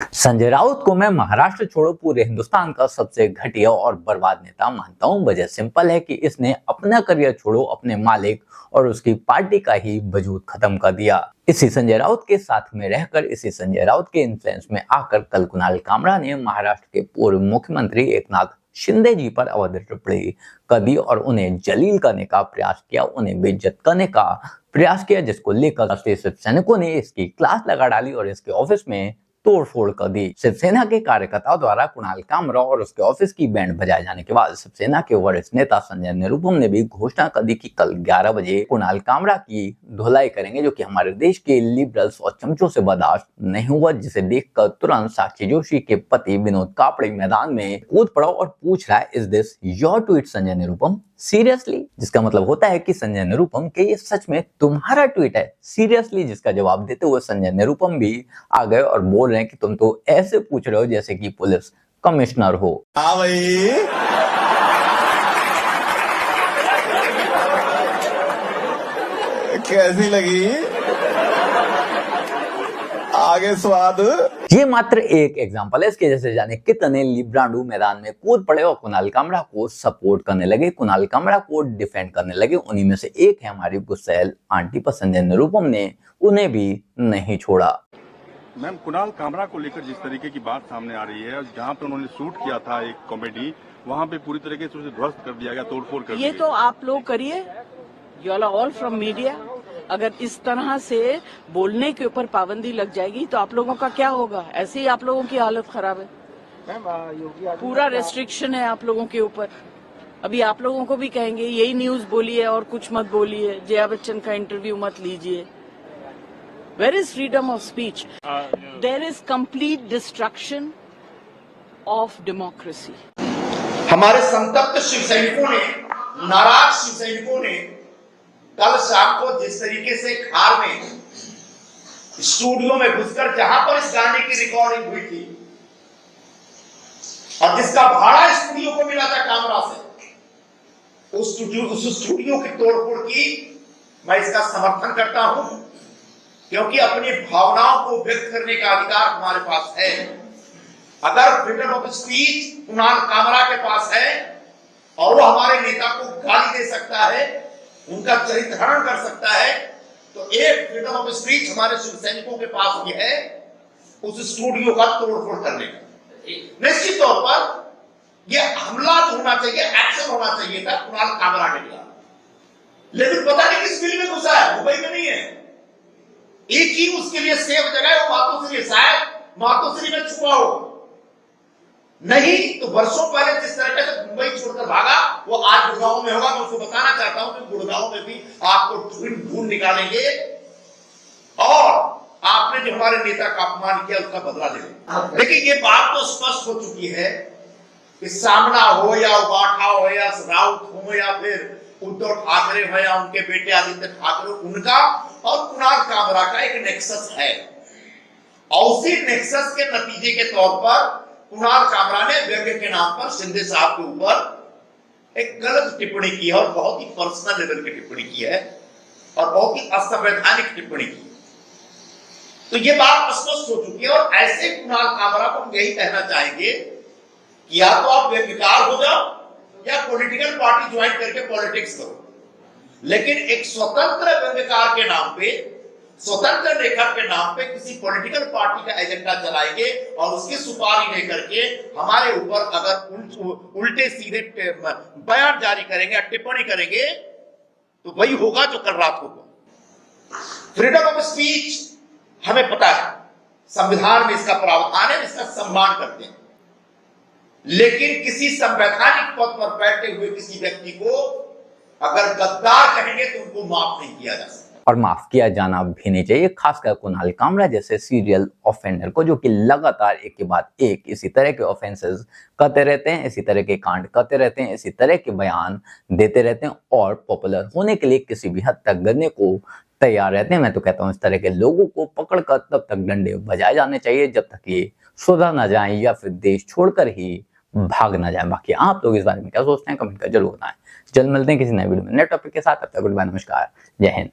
संजय राउत को मैं महाराष्ट्र छोड़ो पूरे हिंदुस्तान का सबसे घटिया और बर्बाद नेता मानता हूं। वजह सिंपल है कि इसने अपना करियर छोड़ो अपने मालिक और उसकी पार्टी का ही वजूद खत्म कर दिया। इसी संजय राउत के साथ में रहकर, इसी संजय राउत के इन्फ्लुएंस में आकर कल कुणाल कामरा ने महाराष्ट्र के पूर्व मुख्यमंत्री एकनाथ शिंदे जी पर अभद्र टिप्पणी कर दी और उन्हें जलील करने का प्रयास किया, उन्हें बेइज्जत करने का प्रयास किया, जिसको लेकर राष्ट्रीय शिवसैनिकों ने इसकी क्लास लगा डाली और इसके ऑफिस में तोड़फोड़ कर दी। शिवसेना के कार्यकर्ताओं द्वारा कुणाल कामरा और उसके ऑफिस की बैंड बजाए जाने के बाद शिवसेना के वरिष्ठ नेता संजय निरुपम ने भी घोषणा कर दी कि कल 11 बजे कुणाल कामरा की धुलाई करेंगे, जो कि हमारे देश के लिबरल्स और चमचों से बर्दाश्त नहीं हुआ। जिसे देखकर तुरंत साक्षी जोशी के पति विनोद कापड़े मैदान में कूद पड़ा और पूछ रहा है, is this your tweet Sanjay Nirupam, seriously? जिसका मतलब होता है कि संजय निरुपम के ये सच में तुम्हारा ट्वीट है, सीरियसली? जिसका जवाब देते हुए संजय निरुपम भी आ गए और बोल रहे हैं कि तुम तो ऐसे पूछ रहे हो जैसे कि पुलिस कमिश्नर हो। हाँ भाई, कैसी लगी आगे स्वाद? ये मात्र एक एग्जांपल है, इसके जैसे जाने कितने लिब्रांडू मैदान में कूद पड़े और कुणाल कामरा को सपोर्ट करने लगे, कुणाल कामरा को डिफेंड करने लगे। उन्हीं में से एक है हमारी गुस्सैल आंटी पर संजय निरुपम ने उन्हें भी नहीं छोड़ा। मैम, कुणाल कामरा को लेकर जिस तरीके की बात सामने आ रही है, जहां पे उन्होंने शूट किया था एक कॉमेडी, वहां पे पूरी तरीके से उसे ध्वस्त कर दिया गया, तोड़फोड़ कर दी ये गई। तो आप लोग करिए, you are all from media. अगर इस तरह से बोलने के ऊपर पाबंदी लग जाएगी तो आप लोगों का क्या होगा? ऐसे ही आप लोगों की हालत खराब है। पूरा रेस्ट्रिक्शन है आप लोगों के ऊपर। अभी आप लोगों को भी कहेंगे यही न्यूज बोलिए और कुछ मत बोलिए, जया बच्चन का इंटरव्यू मत लीजिए। Where is freedom of speech? There is complete destruction of democracy. हमारे संतप्त शिव सैनिकों ने, नाराज शिव सैनिकों ने कल शाम को जिस तरीके से खार में स्टूडियो में घुसकर, जहां पर इस गाने की रिकॉर्डिंग हुई थी और जिसका भाड़ा स्टूडियो को मिला था कामरा से, उस स्टूडियो की तोड़फोड़ की, मैं इसका समर्थन करता हूं, क्योंकि अपनी भावनाओं को व्यक्त करने का अधिकार हमारे पास है। अगर freedom of speech Kunal Kamra के पास है और वो हमारे नेता को गाली दे सकता है, उनका चरित्र हनन कर सकता है, तो एक फ्रीडम ऑफ स्पीच हमारे शिव सैनिकों के पास भी है, उस स्टूडियो का तोड़फोड़ करने का। निश्चित तौर पर यह हमला होना चाहिए, एक्शन होना चाहिए था कुणाल कामरा के खिलाफ, लेकिन पता नहीं किस फिल्म में घुसा है, मुंबई में नहीं है। एक ही उसके लिए सेफ जगह है, वो मातोश्री, शायद मातोश्री में छुपा हो, नहीं तो वर्षों पहले जिस तरह से मुंबई छोड़कर भागा, वो आज गुड़गांव में होगा। मैं उसको बताना चाहता हूं कि गुड़गांव में भी आपको ढूंढ निकालेंगे और आपने जो हमारे नेता का अपमान किया उसका बदला लेंगे। लेकिन ये बात तो स्पष्ट हो चुकी है कि सामना हो या उबाठा हो या राउत हो या फिर उद्धव ठाकरे हो या उनके बेटे आदित्य ठाकरे, उनका और कुणाल कामरा का एक नेक्सस है, और उसी नेक्सस के नतीजे के तौर पर कुणाल कामरा ने व्यंग्य के नाम पर शिंदे साहब के ऊपर एक गलत टिप्पणी की है और बहुत ही पर्सनल लेवल की टिप्पणी की है और बहुत ही असंवैधानिक टिप्पणी की। तो ये बात स्पष्ट हो चुकी है और ऐसे कुणाल कामरा को हम यही कहना चाहेंगे कि या तो आप व्यंग्यकार हो जाओ या पॉलिटिकल पार्टी ज्वाइन करके पॉलिटिक्स करो, लेकिन एक स्वतंत्र व्यंग्यकार के नाम पे, स्वतंत्र लेखक के नाम पे किसी पॉलिटिकल पार्टी का एजेंडा चलाएंगे और उसकी सुपारी लेकर के हमारे ऊपर अगर उल्टे सीधे बयान जारी करेंगे, टिप्पणी करेंगे, तो वही होगा जो कल रात को हुआ। फ्रीडम ऑफ स्पीच हमें पता है, संविधान में इसका प्रावधान है, इसका सम्मान करते हैं, लेकिन किसी संवैधानिक पद पर बैठे हुए किसी व्यक्ति को अगर गद्दार कहेंगे तो उनको माफ नहीं किया जा सकता और माफ किया जाना भी नहीं चाहिए, खासकर कुणाल कामरा जैसे सीरियल ऑफेंडर को, जो कि लगातार एक के बाद एक इसी तरह के ऑफेंसेस करते रहते हैं, इसी तरह के कांड करते रहते हैं, इसी तरह के बयान देते रहते हैं और पॉपुलर होने के लिए किसी भी हद तक गिरने को तैयार रहते हैं। मैं तो कहता हूं इस तरह के लोगों को पकड़कर तब तक डंडे बजाए जाने चाहिए जब तक ये सुधर ना जाए या फिर देश छोड़कर ही भाग ना जाए। बाकी आप लोग इस बारे में क्या सोचते हैं, कमेंट कर जरूर बताएं। जल्द मिलते हैं किसी नए वीडियो में नए टॉपिक के साथ। तब तक गुड बाय, नमस्कार, जय हिंद।